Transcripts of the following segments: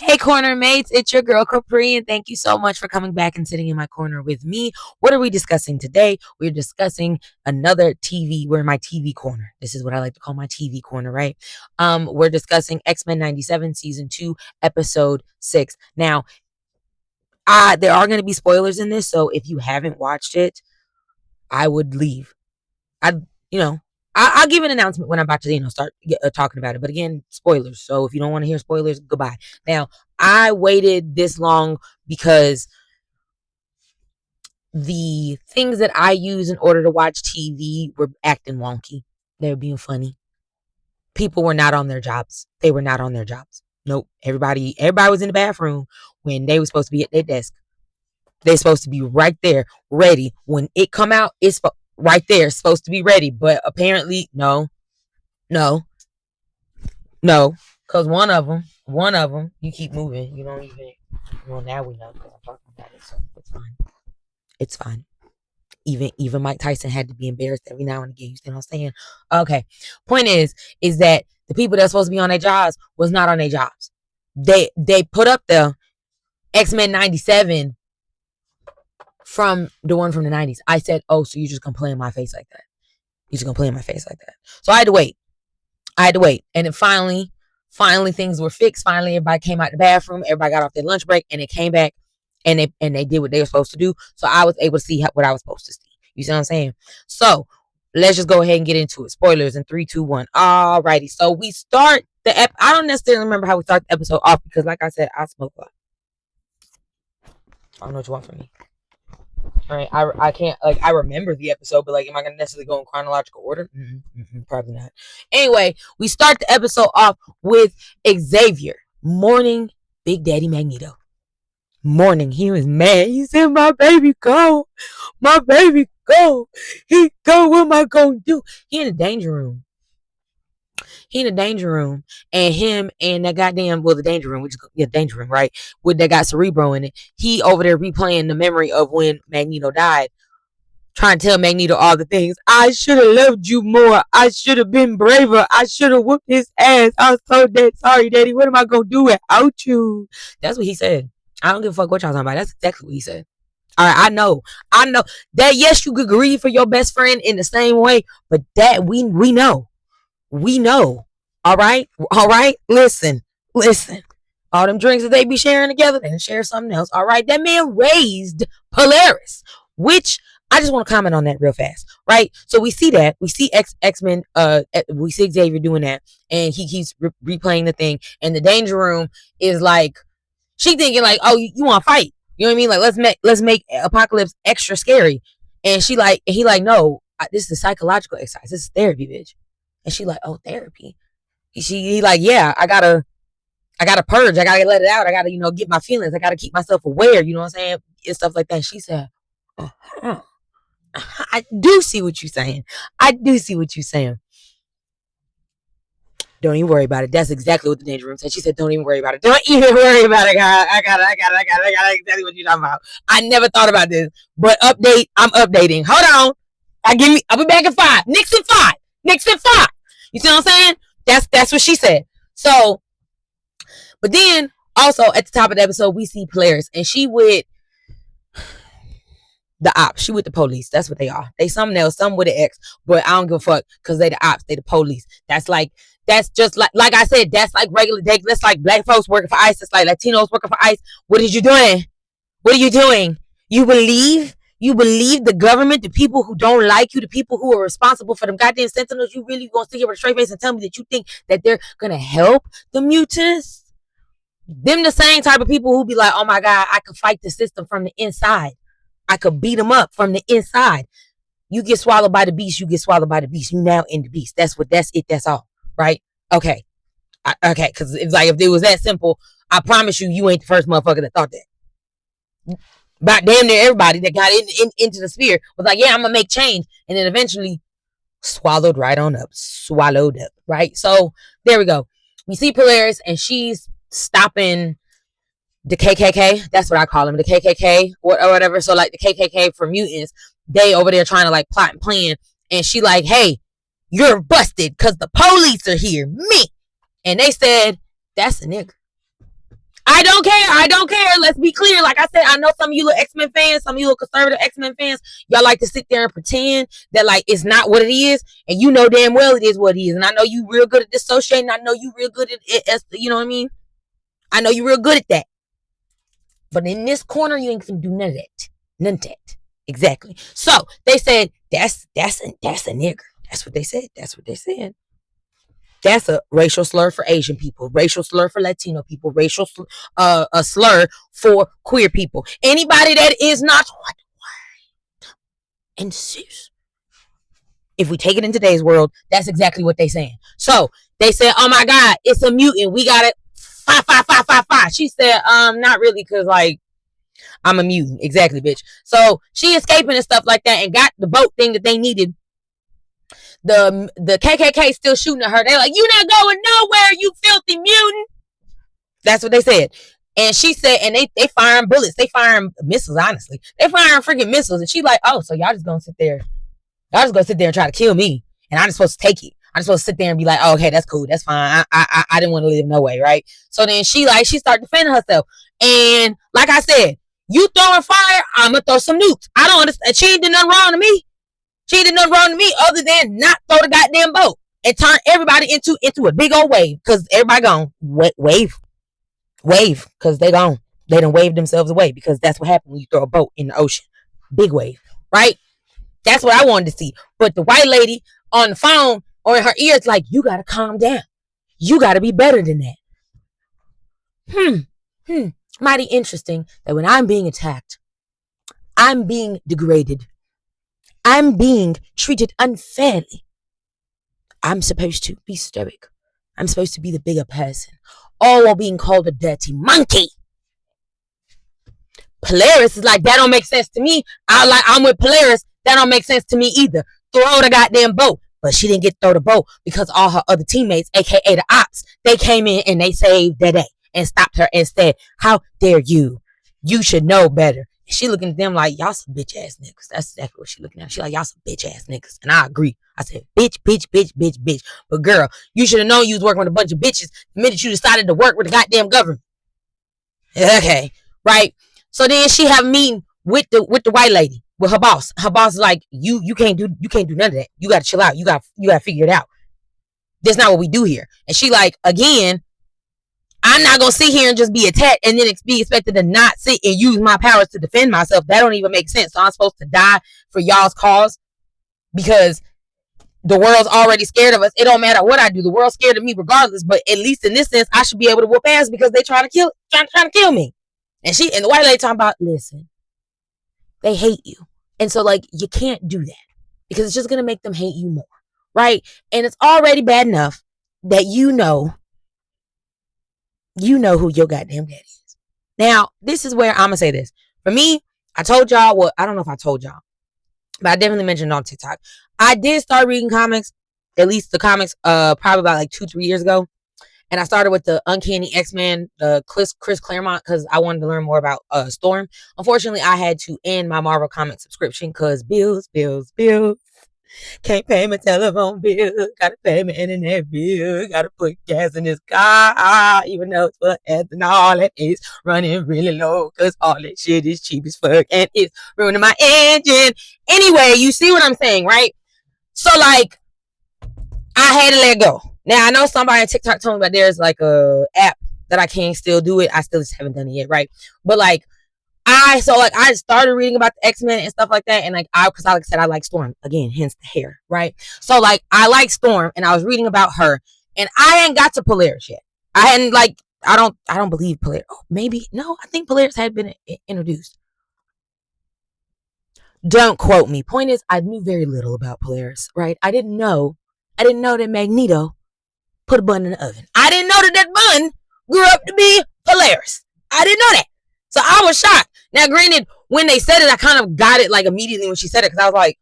Hey, corner mates, it's your girl Capri, and thank you so much for coming back and sitting in my corner with me. What are we discussing today? We're discussing another TV. We're in my TV corner. This is what I like to call my TV corner, right? We're discussing X-Men 97 season 2, episode 6. Now, there are going to be spoilers in this, so if you haven't watched it, I would leave. I, you know, I'll give an announcement when I'm about to, start talking about it. But again, spoilers. So if you don't want to hear spoilers, goodbye. Now, I waited this long because the things that I use in order to watch TV were acting wonky. They were being funny. People were not on their jobs. They were not on their jobs. Nope. Everybody was in the bathroom when they were supposed to be at their desk. They're supposed to be right there, ready. When it come out, it's right there, supposed to be ready. But apparently, no. Because one of them, you keep moving. You don't even, well, now we know because I'm talking about it. So it's fine. It's fine. Even Mike Tyson had to be embarrassed every now and again. You see what I'm saying? Okay. Point is that the people that's supposed to be on their jobs was not on their jobs. They put up the X-Men 97 from the one from the 90s. I said, oh, so you just gonna play in my face like that? You just gonna play in my face like that? So I had to wait. And then finally things were fixed. Finally, everybody came out the bathroom. Everybody got off their lunch break, and they came back, and they did what they were supposed to do. So I was able to see what I was supposed to see. You see what I'm saying? So let's just go ahead and get into it. Spoilers in 3, 2, 1. Alrighty. So we start I don't necessarily remember how we start the episode off because, like I said, I smoke a lot. I don't know what you want from me. All right, I can't, like, I remember the episode, but, like, am I going to necessarily go in chronological order? Probably not. Anyway, we start the episode off with Xavier mourning Big Daddy Magneto. Mourning. He was mad. He said, my baby go. My baby go. He go. What am I going to do? He in the danger room. And him and that goddamn, well, the danger room, danger room, right? With that got Cerebro in it. He over there replaying the memory of when Magneto died, trying to tell Magneto all the things. I should have loved you more. I should have been braver. I should have whooped his ass. I was so dead sorry, Daddy. What am I gonna do without you? That's what he said. I don't give a fuck what y'all talking about. That's exactly what he said. All right, I know that. Yes, you could grieve for your best friend in the same way, but that we know. All right. Listen. All them drinks that they be sharing together, they can share something else. All right. That man raised Polaris, which I just want to comment on that real fast. Right. So we see that. We see X-Men. We see Xavier doing that, and he keeps replaying the thing. And the danger room is like, she thinking like, oh, you want to fight? You know what I mean? Like, let's make Apocalypse extra scary. And he like, no, this is a psychological exercise. This is therapy, bitch. And she like, oh, therapy. He like, yeah, I gotta purge. I gotta let it out. I gotta, get my feelings. I gotta keep myself aware. You know what I'm saying? And stuff like that. And she said, I do see what you're saying. Don't even worry about it. That's exactly what the danger room said. She said, don't even worry about it. Don't even worry about it. I got exactly what you're talking about. I never thought about this. But I'm updating. Hold on. I'll be back in 5. Nixon 5. You see what I'm saying? That's what she said. So, but then also at the top of the episode, we see Polaris, and she with the ops. She with the police. That's what they are. They something else, some with an X, but I don't give a fuck because they the ops. They the police. That's just like I said, that's like regular day. That's like black folks working for ICE. It's like Latinos working for ICE. What are you doing? You believe the government, the people who don't like you, the people who are responsible for them goddamn sentinels, you really gonna sit here with a straight face and tell me that you think that they're gonna help the mutants? Them the same type of people who be like, oh my God, I could fight the system from the inside. I could beat them up from the inside. You get swallowed by the beast, You now in the beast. That's it. That's all. Right? Okay. Because it's like, if it was that simple, I promise you ain't the first motherfucker that thought that. But damn near everybody that got into the sphere was like, yeah, I'm gonna make change, and then eventually swallowed up, right? So there we go. We see Polaris, and she's stopping the KKK. That's what I call them, the KKK or whatever. So like the KKK for mutants, they over there trying to like plot and plan, and she like, hey, you're busted because the police are here, me. And they said, that's a nigga. I don't care. I don't care. Let's be clear. Like I said, I know some of you little X-Men fans, some of you little conservative X-Men fans, y'all like to sit there and pretend that like it's not what it is, and you know damn well it is what it is. And I know you real good at dissociating. I know you real good at it. You know what I mean? I know you real good at that. But in this corner, you ain't gonna do none of that. None of that. Exactly. So they said that's a nigger. That's what they said. That's what they said. That's a racial slur for Asian people, racial slur for Latino people, racial a slur for queer people. Anybody that is not white and cis. If we take it in today's world, that's exactly what they're saying. So they said, "Oh my God, it's a mutant. We got it. 5, 5, 5, 5, 5." She said, not really, cause like I'm a mutant. Exactly, bitch. So she escaping and stuff like that, and got the boat thing that they needed. The KKK still shooting at her. They're like, "You not going nowhere, you filthy mutant." That's what they said. And she said, and they firing bullets. They firing missiles, honestly. They firing freaking missiles. And she like, "Oh, so y'all just gonna sit there. Y'all just gonna sit there and try to kill me. And I'm just supposed to take it. I'm supposed to sit there and be like, oh, okay, that's cool. That's fine. I didn't want to live no way, right?" So then she started defending herself. And like I said, you throwing fire, I'm gonna throw some nukes. I don't understand. She ain't did nothing wrong to me. She did nothing wrong to me other than not throw the goddamn boat and turn everybody into a big old wave. Because everybody gone. Wave. Because they gone. They done waved themselves away, because that's what happened when you throw a boat in the ocean. Big wave. Right? That's what I wanted to see. But the white lady on the phone or in her ears like, you got to calm down. You got to be better than that. Mighty interesting that when I'm being attacked, I'm being degraded, I'm being treated unfairly, I'm supposed to be stoic. I'm supposed to be the bigger person, all while being called a dirty monkey. Polaris is like, that don't make sense to me. I'm with Polaris. That don't make sense to me either. Throw the goddamn boat. But she didn't get to throw the boat because all her other teammates, aka the ops, they came in and they saved the day and stopped her and said, "How dare you? You should know better." And she looking at them like, "Y'all some bitch ass niggas." That's exactly what she looking at. She like, "Y'all some bitch ass niggas." And I agree. I said, bitch, bitch, bitch, bitch, bitch. But girl, you should have known you was working with a bunch of bitches the minute you decided to work with the goddamn government. Okay, right? So then she have a meeting with the white lady, with her boss. Her boss is like, you can't do none of that. You gotta chill out. You gotta figure it out. That's not what we do here. And she like, again, I'm not gonna sit here and just be attacked and then be expected to not sit and use my powers to defend myself. That don't even make sense. So I'm supposed to die for y'all's cause because the world's already scared of us. It don't matter what I do. The world's scared of me regardless. But at least in this sense, I should be able to whoop ass because they trying to kill me. And the white lady talking about, listen, they hate you. And so like, you can't do that because it's just going to make them hate you more. Right. And it's already bad enough that you know who your goddamn daddy is. Now, this is where I'm going to say this. For me, I told y'all, well, I don't know if I told y'all, but I definitely mentioned on TikTok. I did start reading comics, at least the comics, probably about like 2-3 years ago. And I started with the Uncanny X-Men, Chris Claremont, because I wanted to learn more about Storm. Unfortunately, I had to end my Marvel comic subscription because bills. Can't pay my telephone bill. Gotta pay my internet bill. Gotta put gas in this car. Even though it's for ethanol and it's running really low because all that shit is cheap as fuck and it's ruining my engine. Anyway, you see what I'm saying, right? So, like, I had to let go. Now, I know somebody on TikTok told me about there's like a app that I can still do it. I still just haven't done it yet, right? But like, I started reading about the X-Men and stuff like that. And because like I said, I like Storm. Again, hence the hair, right? So like, I like Storm and I was reading about her and I ain't got to Polaris yet. I hadn't I don't believe Polaris. Oh, maybe. No, I think Polaris had been introduced. Don't quote me. Point is, I knew very little about Polaris, right? I didn't know that Magneto put a bun in the oven. I didn't know that bun grew up to be Polaris. I didn't know that. So I was shocked. Now, granted, when they said it, I kind of got it like immediately when she said it because I was like,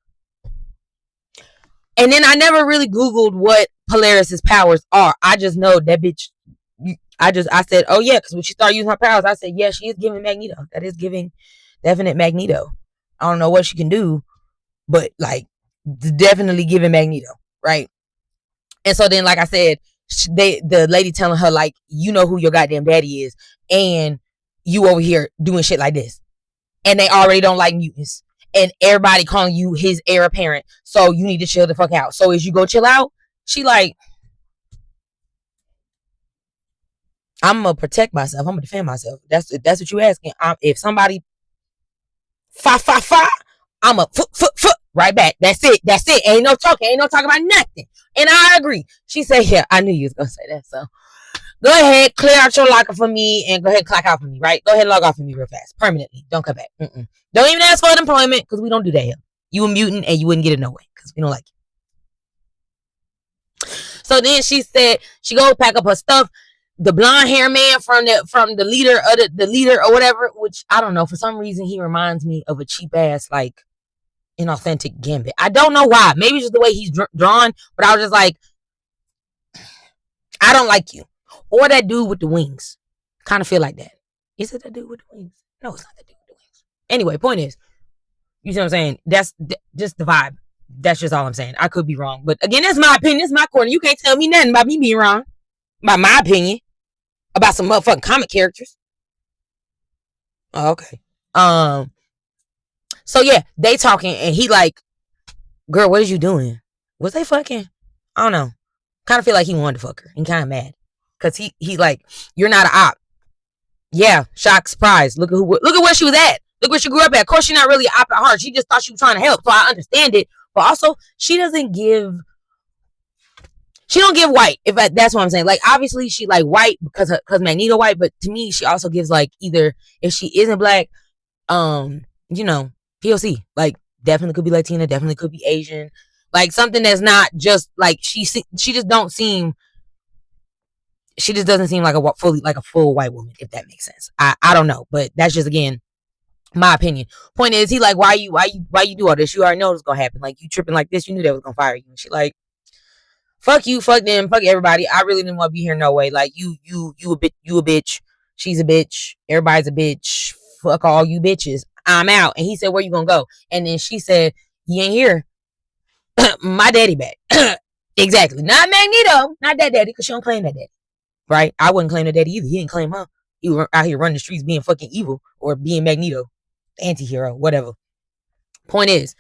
and then I never really Googled what Polaris's powers are. I just know that bitch. I said, oh yeah, because when she started using her powers, I said, yeah, she is giving Magneto. That is giving definite Magneto. I don't know what she can do, but like definitely giving Magneto, right? And so then, like I said, the lady telling her like, you know who your goddamn daddy is, and you over here doing shit like this, and they already don't like mutants, and everybody calling you his heir apparent, so you need to chill the fuck out. So as you go chill out, she like, I'm gonna protect myself. I'm gonna defend myself. That's what you asking. If somebody fa, I'm a foot right back. That's it. Ain't no talking. Ain't no talking about nothing. And I agree. She said, yeah, I knew you was gonna say that. So go ahead, clear out your locker for me, and go ahead and clock out for me. Right? Go ahead and log off for me real fast, permanently. Don't come back. Don't even ask for unemployment because we don't do that here. You a mutant and you wouldn't get it no way because we don't like you. So then she said she go pack up her stuff. The blonde hair man from the leader of the leader or whatever, which I don't know, for some reason he reminds me of a cheap ass like inauthentic Gambit. I don't know why. Maybe it's just the way he's drawn, but I was just like, I don't like you. Or that dude with the wings. Kind of feel like that. Is it that dude with the wings? No, it's not that dude with the wings. Anyway, point is, you see what I'm saying? That's just the vibe. That's just all I'm saying. I could be wrong, but again, that's my opinion. It's my corner. You can't tell me nothing about me being wrong. About my opinion. About some motherfucking comic characters. Oh, okay. So yeah, they talking and he like, girl, what is you doing? Was they fucking? I don't know. Kind of feel like he wanted to fuck her and kind of mad. Cause he like, you're not an op. Yeah, shock, surprise. Look at where she was at. Look where she grew up at. Of course, she's not really an op at heart. She just thought she was trying to help. So I understand it. But also, she don't give white, if that's what I'm saying. Like, obviously she like white because Magneto white, but to me she also gives like, either if she isn't black, you know, POC, like definitely could be Latina, definitely could be Asian, like something that's not just like she just doesn't seem like a full white woman, if that makes sense. I don't know, but that's just, again, my opinion. Point is, he like, why you do all this? You already know what's gonna happen. Like, you tripping like this, you knew they was gonna fire you. And she like, fuck you, fuck them, fuck everybody. I really didn't want to be here no way. Like, you a bitch. She's a bitch. Everybody's a bitch. Fuck all you bitches. I'm out. And he said, where you gonna go? And then she said, he ain't here. My daddy back. Exactly. Not Magneto. Not that daddy, because she don't claim that daddy. Right? I wouldn't claim that daddy either. He didn't claim her. He was out here running the streets being fucking evil or being Magneto. Anti-hero. Whatever. Point is,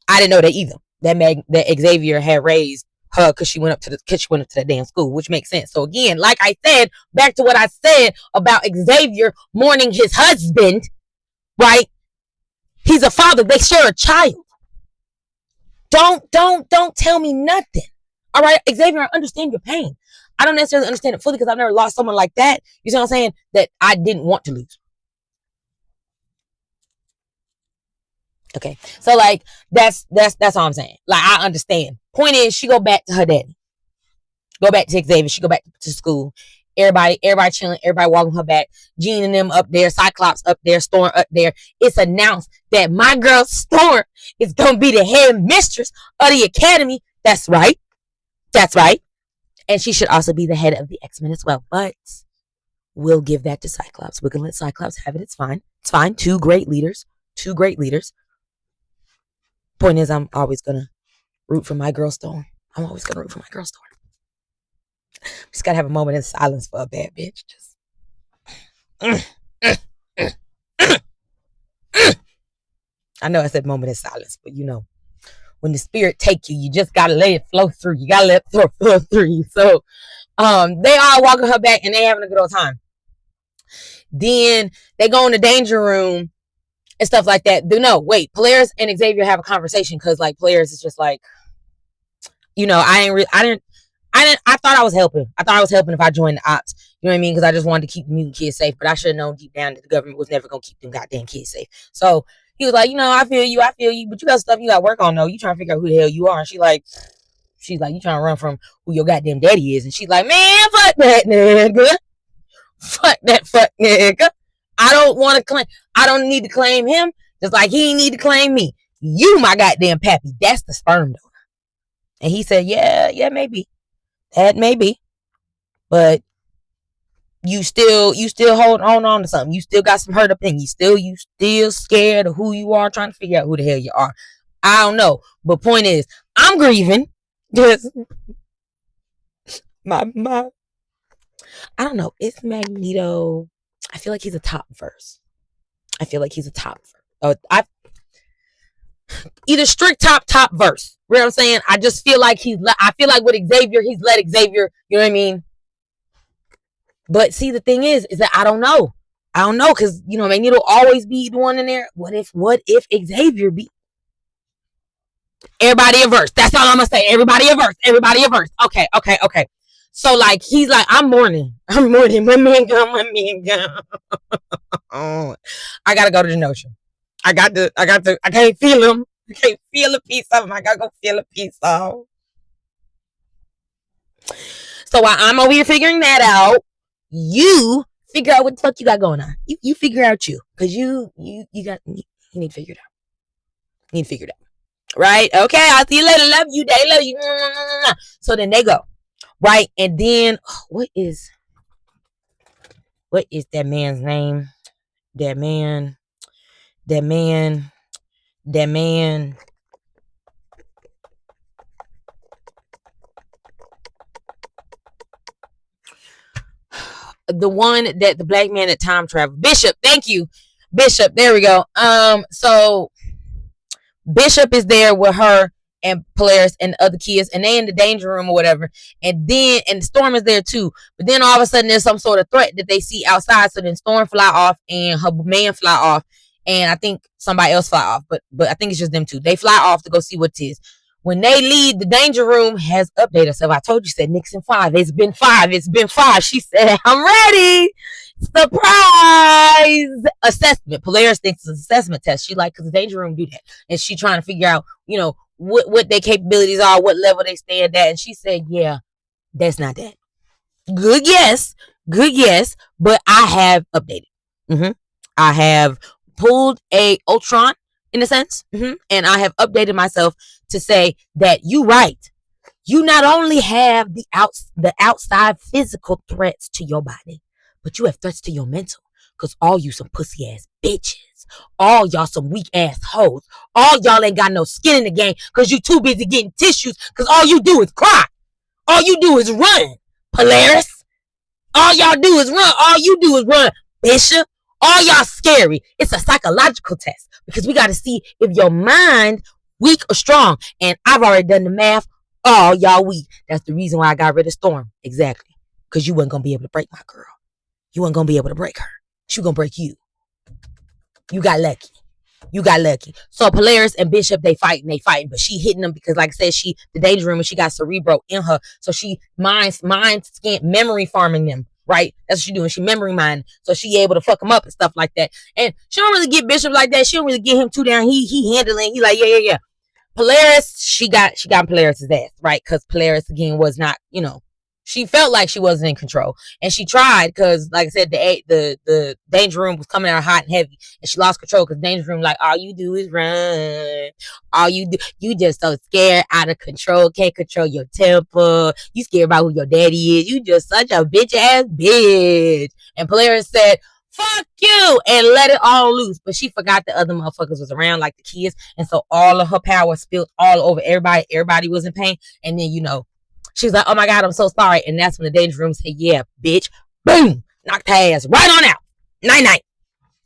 I didn't know that either. That Xavier had raised her because she went up to that damn school, which makes sense. So again, like I said, back to what I said about Xavier mourning his husband, right? He's a father. They share a child. Don't tell me nothing. All right, Xavier, I understand your pain. I don't necessarily understand it fully because I've never lost someone like that. You see what I'm saying? That I didn't want to lose. Okay, so like that's all I'm saying. Like, I understand. Point is, she go back to her daddy. Go back to Xavier. She go back to school. Everybody chilling. Everybody walking her back. Jean and them up there. Cyclops up there. Storm up there. It's announced that my girl Storm is gonna be the head mistress of the academy. That's right. That's right. And she should also be the head of the X-Men as well. But we'll give that to Cyclops. We're gonna let Cyclops have it. It's fine. It's fine. Two great leaders. Point is, I'm always gonna root for my girl Storm. Just gotta have a moment in silence for a bad bitch. Just I know I said moment in silence, but you know, when the spirit take you, you just gotta let it flow through. You gotta let it flow through you. So they are walking her back and they having a good old time. Then they go in the danger room and stuff like that. No, wait, Polaris and Xavier have a conversation because like Polaris is just like, you know, I thought I was helping. I thought I was helping if I joined the ops. You know what I mean? Because I just wanted to keep the mutant kids safe. But I should have known deep down that the government was never going to keep them goddamn kids safe. So he was like, you know, I feel you. But you got stuff you got to work on, though. You trying to figure out who the hell you are. And she's like, you trying to run from who your goddamn daddy is. And she's like, man, fuck that nigga. Fuck that fuck nigga. I don't need to claim him. Just like he need to claim me. You my goddamn pappy. That's the sperm donor. And he said, yeah, maybe. That may be, but you still hold on to something. You still got some hurt opinions. You still scared of who you are, trying to figure out who the hell you are. I don't know, but point is, I'm grieving. Just My I don't know. It's Magneto. I feel like he's a top verse. I feel like he's a top. I either strict top verse. You know what I'm saying? I just feel like I feel like with Xavier, he's let Xavier. You know what I mean? But see, the thing is that I don't know. I don't know because Magneto always be the one in there. What if Xavier be? Everybody a verse. That's all I'm gonna say. Everybody a verse. Everybody a verse. Okay. So like he's like, I'm mourning. My man gone. Oh, I gotta go to the notion. I can't feel him. I can't feel a piece of him. I gotta go feel a piece of. So while I'm over here figuring that out, you figure out what the fuck you got going on. You figure out because you need to figure it out. You need to figure it out. Right? Okay, I'll see you later. Love you. They love you. So then they go. Right? And then what is that man's name? That man. The one that the black man that time traveled. Bishop, thank you. Bishop, there we go. So Bishop is there with her and Polaris and the other kids, and they in the danger room or whatever. And Storm is there too. But then all of a sudden there's some sort of threat that they see outside. So then Storm fly off and her man fly off, and I think somebody else fly off. But I think it's just them two. They fly off to go see what it is. When they leave, the danger room has updated herself. I told you, said Nixon 5. It's been 5. It's been 5. She said, I'm ready. Surprise assessment. Polaris thinks it's an assessment test. She like, because the danger room do that. And she trying to figure out, what their capabilities are, what level they stand at. And she said, yeah, that's not that. Good yes. But I have updated. I have pulled a Ultron in a sense. And I have updated myself to say that you right. You not only have the outside physical threats to your body, but you have threats to your mental. Because all you some pussy ass bitches. All y'all some weak ass hoes. All y'all ain't got no skin in the game because you too busy getting tissues because all you do is cry. All you do is run, Polaris. All y'all do is run. All you do is run, Bishop. All y'all scary. It's a psychological test because we got to see if your mind weak or strong. And I've already done the math. All y'all weak. That's the reason why I got rid of Storm. Exactly. Because you weren't going to be able to break my girl. You weren't going to be able to break her. She was going to break you. You got lucky. So Polaris and Bishop, they fighting, but she hitting them because, like I said, the danger room and she got Cerebro in her. So she mind scan memory farming them, right? That's what she doing. She memory mining. So she able to fuck them up and stuff like that. And she don't really get Bishop like that. She don't really get him too down. He handling. He like, yeah. Polaris, she got Polaris' ass, right? Because Polaris again was not, she felt like she wasn't in control, and she tried because, like I said, the danger room was coming out hot and heavy, and she lost control because danger room like all you do is run, all you do, you just so scared, out of control, can't control your temper, you scared about who your daddy is, you just such a bitch ass bitch. And Polaris said, fuck you, and let it all loose. But she forgot the other motherfuckers was around, like the kids, and so all of her power spilled all over everybody. Everybody was in pain, and then she's like, oh my God, I'm so sorry. And that's when the danger room said, yeah, bitch. Boom. Knocked her ass right on out. Night.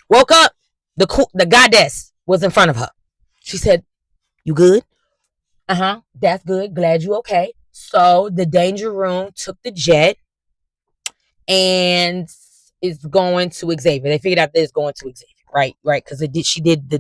Woke up. The goddess was in front of her. She said, you good? That's good. Glad you okay. So the danger room took the jet and is going to Xavier. They figured out that it's going to Xavier. Right. Because the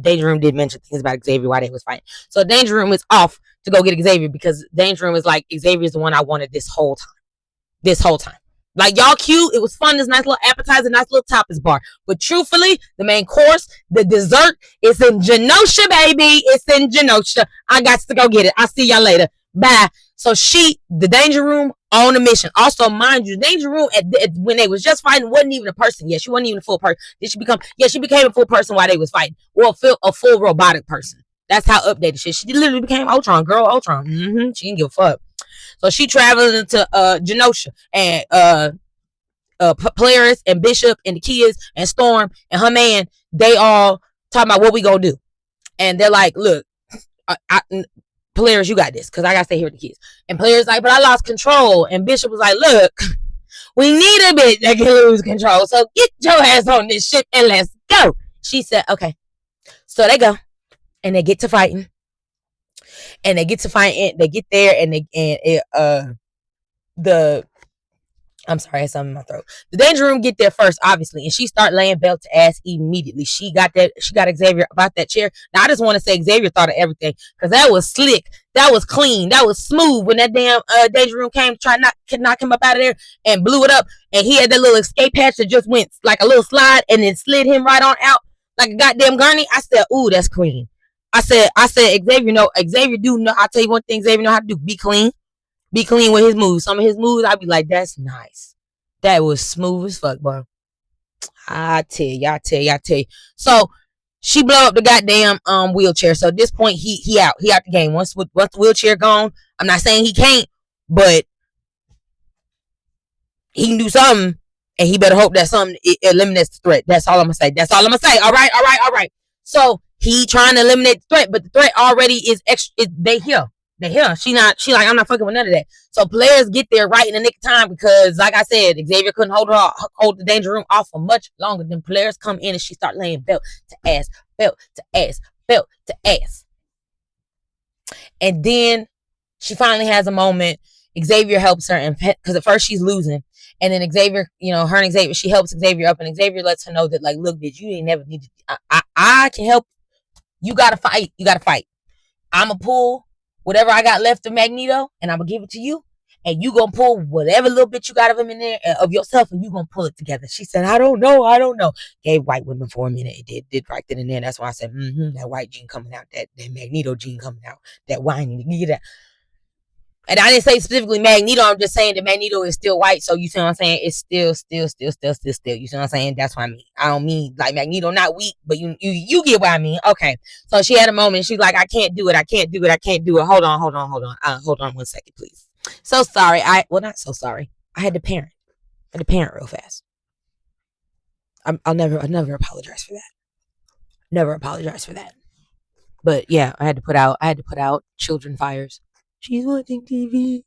danger room did mention things about Xavier while they was fighting. So the danger room is off to go get Xavier because danger room is like, Xavier's the one I wanted this whole time. Like, y'all cute. It was fun. This nice little appetizer, nice little tapas bar. But truthfully, the main course, the dessert, is in Genosha, baby. It's in Genosha. I got to go get it. I'll see y'all later. Bye. So the danger room on a mission. Also, mind you, the danger room when they was just fighting wasn't even a person yet. She wasn't even a full person. She became a full person while they was fighting. Well, a full robotic person. That's how updated she is. She literally became Ultron. Girl, Ultron. She didn't give a fuck. So she traveled into Genosha, and Polaris and Bishop and the kids and Storm and her man, they all talking about what we gonna do. And they're like, look, Polaris, you got this, because I got to stay here with the kids. And Polaris like, but I lost control. And Bishop was like, look, we need a bitch that can lose control. So get your ass on this ship and let's go. She said, okay. So they go. And they get to fighting. And they get to fight. They get there and I'm sorry, I had something in my throat. The Danger Room get there first, obviously, and she start laying belt to ass immediately. She got Xavier about that chair. Now I just want to say Xavier thought of everything, because that was slick, that was clean, that was smooth. When that damn Danger Room came to try to knock him up out of there and blew it up, and he had that little escape hatch that just went like a little slide and then slid him right on out like a goddamn gurney. I said, ooh, that's clean. I said Xavier do know. I'll tell you one thing Xavier know how to do: be clean. Be clean with his moves. Some of his moves, I'd be like, that's nice. That was smooth as fuck, bro. I tell you. So she blow up the goddamn wheelchair. So at this point, he out. He out the game. Once the wheelchair gone, I'm not saying he can't, but he can do something, and he better hope that something eliminates the threat. That's all I'm gonna say. All right. So he trying to eliminate the threat, but the threat already is extra. They here. She like, I'm not fucking with none of that. So players get there right in the nick of time, because like I said, Xavier couldn't hold the Danger Room off for much longer. Then players come in and she start laying belt to ass. And then she finally has a moment. Xavier helps her, and because at first she's losing, and then Xavier, her and Xavier, she helps Xavier up, and Xavier lets her know that, like, look, bitch, you ain't never needed. I can help. You gotta fight. I'ma pull whatever I got left of Magneto, and I'm gonna give it to you, and you gonna pull whatever little bit you got of him in there, of yourself, and you gonna pull it together. She said, I don't know. Gave white women for a minute. It did right then and there. That's why I said, that white gene coming out, that Magneto gene coming out, that whining, get that. And I didn't say specifically Magneto. I'm just saying that Magneto is still white. So you see what I'm saying? It's still. You see what I'm saying? That's what I mean. I don't mean like Magneto not weak, but you get what I mean. Okay. So she had a moment. She's like, I can't do it. Hold on. Hold on 1 second, please. So sorry. Not so sorry. I had to parent real fast. I'll never apologize for that. But yeah, I had to put out children fires. She's watching TV,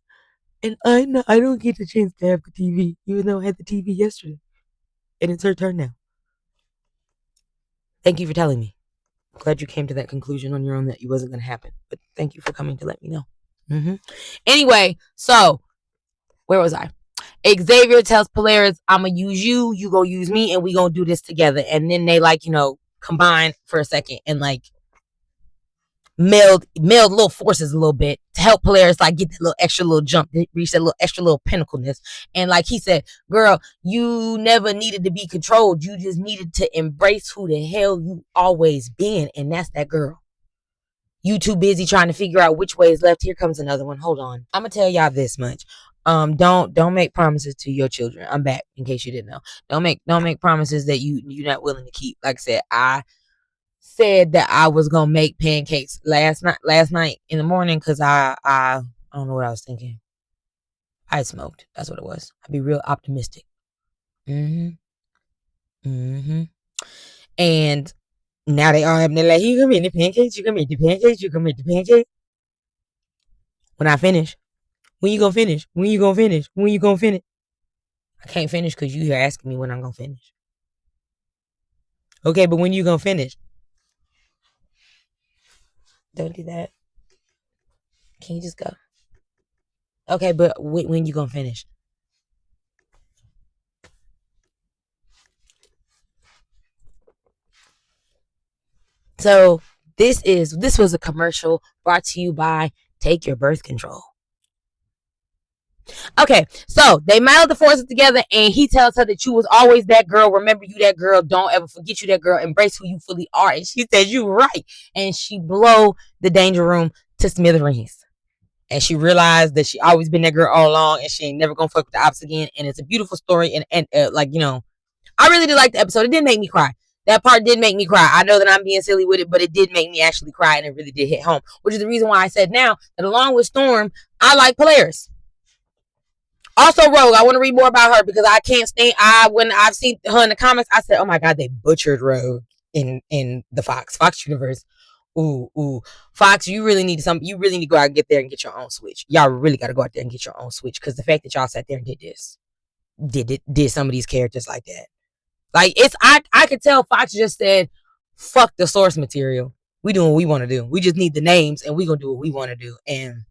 and I don't get the chance to have the TV, even though I had the TV yesterday, and it's her turn now. Thank you for telling me. I'm glad you came to that conclusion on your own that it wasn't going to happen, but thank you for coming to let me know. Anyway, so where was I? Xavier tells Polaris, I'm gonna use you, you gonna use me, and we gonna do this together. And then they combine for a second and meld little forces a little bit to help Polaris get that little extra little jump, reach that little extra little pinnacleness. And like he said, girl, you never needed to be controlled. You just needed to embrace who the hell you always been, and that's that girl. You too busy trying to figure out which way is left. Here comes another one. Hold on. I'm gonna tell y'all this much. Don't make promises to your children. I'm back, in case you didn't know. Don't make promises that you're not willing to keep. Like I said, I said that I was gonna make pancakes last night in the morning, because I don't know what I was thinking. I smoked. That's what it was. I'd be real optimistic. And now they all have, they're like, you can make the pancakes, you can make the pancakes. When I finish. When you gonna finish? I can't finish because you here asking me when I'm gonna finish. Okay, but when you gonna finish? Don't do that. Can you just go? Okay, but when you gonna finish? So this was a commercial brought to you by Take Your Birth Control. Okay, so they melded the forces together, and he tells her that you was always that girl. Remember, you that girl. Don't ever forget you that girl. Embrace who you fully are. And she says, you right. And she blow the Danger Room to smithereens. And she realized that she always been that girl all along, and she ain't never gonna fuck with the ops again. And it's a beautiful story. And I really did like the episode. It did make me cry. That part did make me cry. I know that I'm being silly with it, but it did make me actually cry, and it really did hit home. Which is the reason why I said now that along with Storm, I like Polaris. Also, Rogue, I want to read more about her, because I can't stand. When I've seen her in the comics, I said, "Oh my God, they butchered Rogue in the Fox universe." Ooh. Fox, you really need you really need to go out and get there and get your own Switch. Y'all really got to go out there and get your own Switch, because the fact that y'all sat there and did some of these characters like that. Like, I could tell Fox just said, fuck the source material. We doing what we want to do. We just need the names, and we gonna do what we want to do. And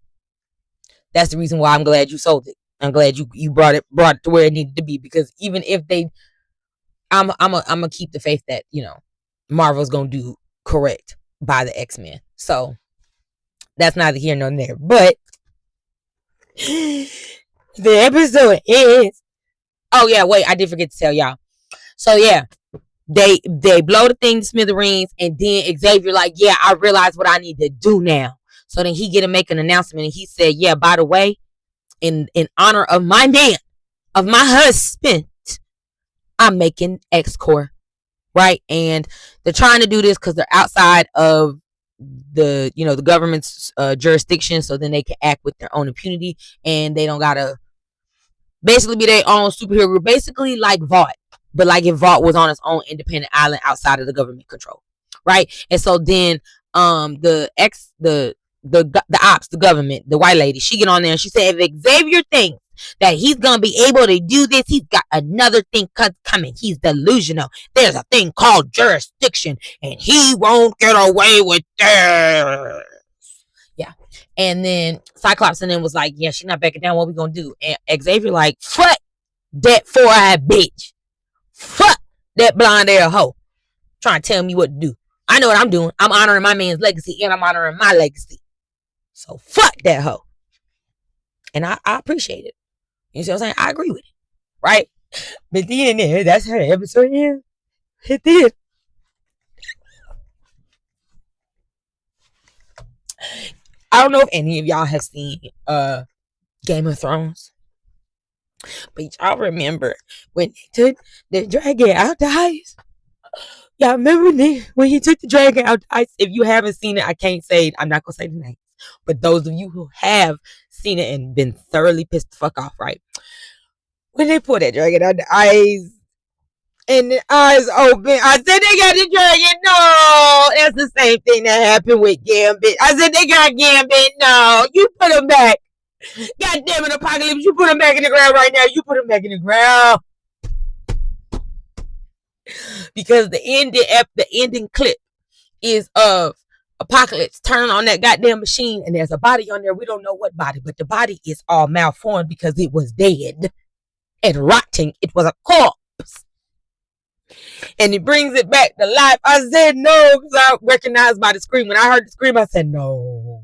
that's the reason why I'm glad you sold it. I'm glad you brought it to where it needed to be, because even if I'm gonna keep the faith that, Marvel's gonna do correct by the X-Men. So that's neither here nor there. But the episode is, oh yeah, wait, I did forget to tell y'all. So yeah, they blow the thing to smithereens, and then Xavier like, yeah, I realize what I need to do now. So then he get to make an announcement, and he said, yeah, by the way, in honor of my man, of my husband, I'm making X-Corps, right? And they're trying to do this because they're outside of the government's jurisdiction, so then they can act with their own impunity, and they don't gotta basically be their own superhero group, basically like Vought, but like if Vought was on its own independent island outside of the government control, right? And so then the ops, the government, the white lady, she get on there and she said, if Xavier thinks that he's gonna be able to do this, he's got another thing coming. He's delusional. There's a thing called jurisdiction, and he won't get away with this. Yeah. And then Cyclops and then was like, yeah, she's not backing down. What we gonna do? And Xavier like, fuck that four-eyed bitch. Fuck that blonde-haired hoe. Trying to tell me what to do. I know what I'm doing. I'm honoring my man's legacy, and I'm honoring my legacy. So fuck that hoe. And I appreciate it. You see what I'm saying? I agree with it. Right? But then that's how the episode ends. It did. I don't know if any of y'all have seen Game of Thrones, but y'all remember when they took the dragon out the ice? Y'all remember when he took the dragon out the ice? If you haven't seen it, I can't say it. I'm not gonna say the name. But those of you who have seen it and been thoroughly pissed the fuck off, right? When they put that dragon out the ice and the eyes open, I said they got the dragon. No, that's the same thing that happened with Gambit. I said they got Gambit. No, you put him back. God damn it, Apocalypse, you put him back in the ground right now. You put him back in the ground. Because the ending clip is of Apocalypse turning on that goddamn machine, and there's a body on there. We don't know what body, but the body is all malformed because it was dead and rotting. It was a corpse. And he brings it back to life. I said no, because I recognized by the scream. When I heard the scream, I said no.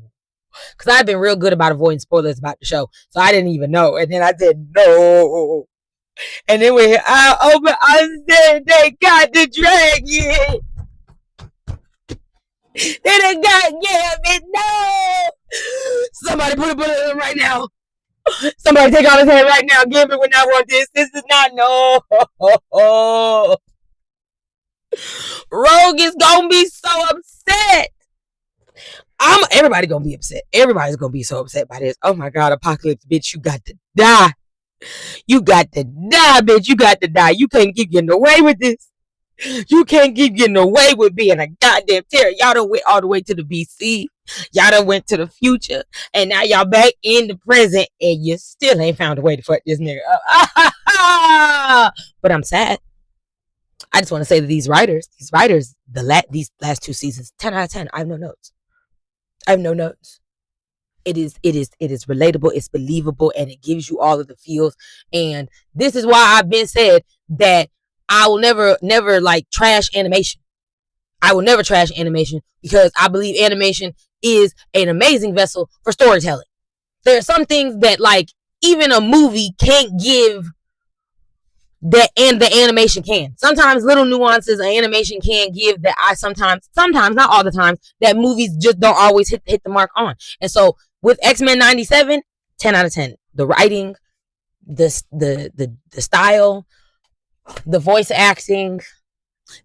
Because I've been real good about avoiding spoilers about the show. So I didn't even know. And then I said no. And then when I opened, I said they got the dragon. They done got Gambit. No. Somebody put a bullet in him right now. Somebody take out his head right now. Gambit would not want this. This is not no. Rogue is gonna be so upset. Everybody gonna be upset. Everybody's gonna be so upset by this. Oh my God, Apocalypse, bitch, you got to die. You got to die, bitch. You got to die. You can't keep getting away with this. You can't keep getting away with being a goddamn terror. Y'all done went all the way to the BC. Y'all done went to the future. And now y'all back in the present. And you still ain't found a way to fuck this nigga up. But I'm sad. I just want to say that these writers, these last two seasons, 10 out of 10. I have no notes. It is relatable, it's believable, and it gives you all of the feels. And this is why I've been said that I will never like trash animation. I will never trash animation, because I believe animation is an amazing vessel for storytelling. There are some things that like even a movie can't give that, and the animation can. Sometimes little nuances an animation can give that I sometimes, not all the time, that movies just don't always hit the mark on. And so with X-Men 97, 10 out of 10. The writing, the style, the voice acting,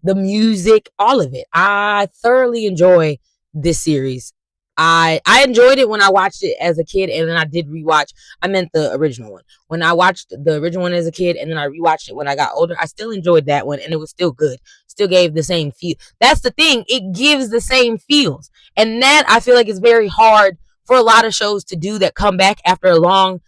the music, all of it. I thoroughly enjoy this series. I enjoyed it when I watched it as a kid, and then I did rewatch. I meant the original one. When I watched the original one as a kid, and then I rewatched it when I got older, I still enjoyed that one, and it was still good. still gave the same feel. That's the thing. It gives the same feels. And that I feel like is very hard for a lot of shows to do that come back after a long,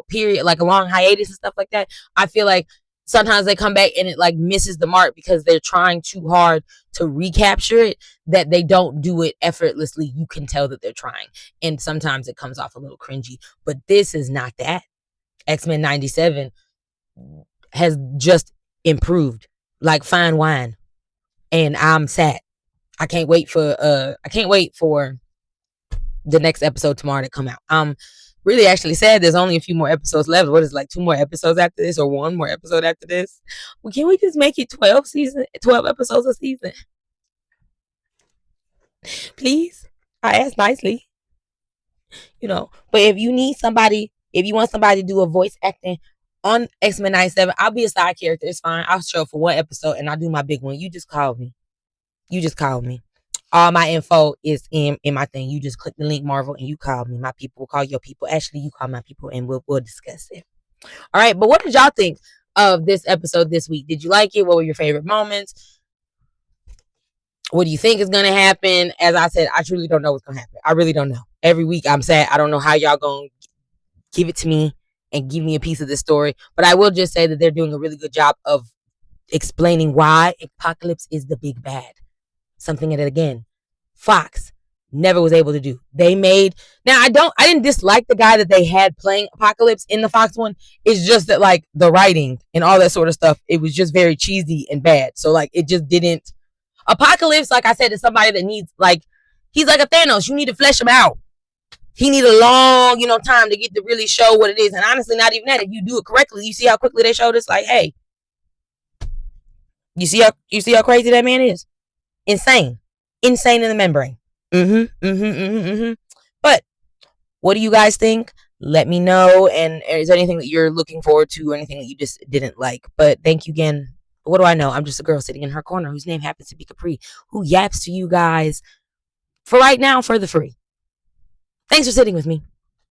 period, like a long hiatus and stuff like that. I feel like sometimes they come back and it like misses the mark because they're trying too hard to recapture it, that they don't do it effortlessly. You can tell that they're trying. And sometimes it comes off a little cringy. But this is not that. X-Men 97 has just improved like fine wine. And I'm sad. I can't wait for the next episode tomorrow to come out. I'm really actually sad there's only a few more episodes left. What is like 2 more episodes after this or 1 more episode after this? Well, can we just make it 12 episodes a season? Please? I asked nicely. But if you want somebody to do a voice acting on X-Men 97, I'll be a side character. It's fine. I'll show up for 1 episode and I'll do my big one. You just call me. All my info is in my thing. You just click the link, Marvel, and you call me. My people will call your people. Actually, you call my people, and we'll discuss it. All right, but what did y'all think of this episode this week? Did you like it? What were your favorite moments? What do you think is going to happen? As I said, I truly don't know what's going to happen. I really don't know. Every week I'm sad. I don't know how y'all going to give it to me and give me a piece of this story. But I will just say that they're doing a really good job of explaining why Apocalypse is the big bad. Something that, again, Fox never was able to do. I didn't dislike the guy that they had playing Apocalypse in the Fox one. It's just that like the writing and all that sort of stuff, it was just very cheesy and bad. So like it just didn't. Apocalypse, like I said, is somebody that needs, like, he's like a Thanos. You need to flesh him out. He need a long, time to get to really show what it is. And honestly, not even that. If you do it correctly, you see how quickly they showed us, like, hey, you see how crazy that man is? Insane in the membrane. But what do you guys think? Let me know. And is there anything that you're looking forward to or anything that you just didn't like? But thank you again. What do I know? I'm just a girl sitting in her corner whose name happens to be Capri, who yaps to you guys for right now for the free. Thanks for sitting with me.